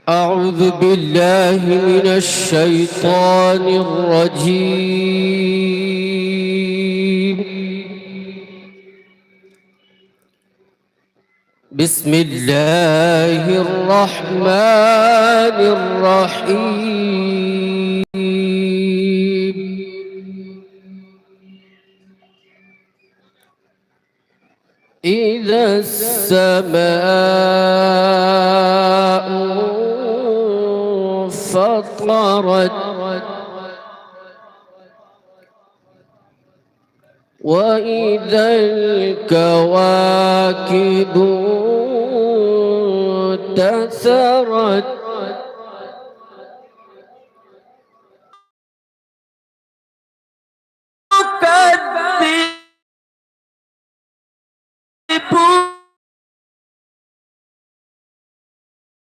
أعوذ بالله من الشيطان الرجيم. بسم الله الرحمن الرحيم. إذا السماء فطرت وإذا الكواكب انتثرت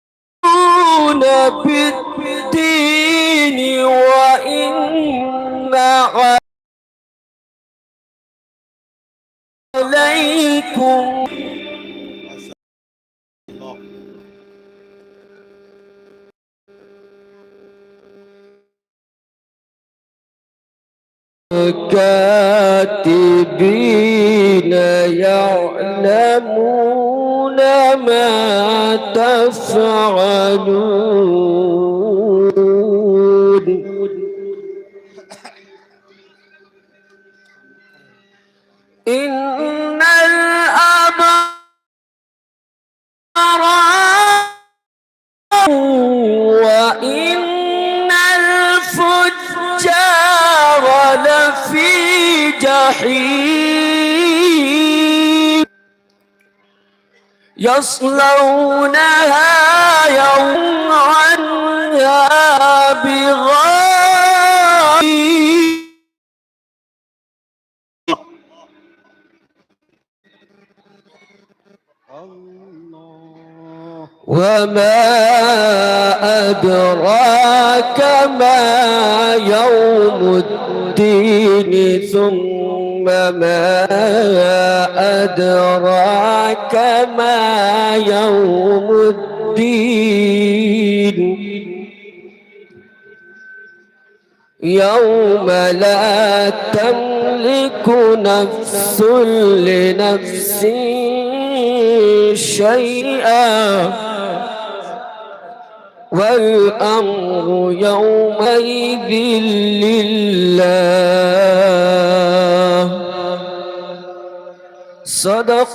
يكذبون بالدين وإن عليكم كاتبين يعلمون ما تفعلون. إن الأبرار وإن الفجار لفي جحيم يصلونها يوم عنها بغير وما أدراك ما يوم الدين ثم ما أدراك ما يوم الدين يوم لا تملك نفس لنفس شيئا والأمر يومئذ لله. صدق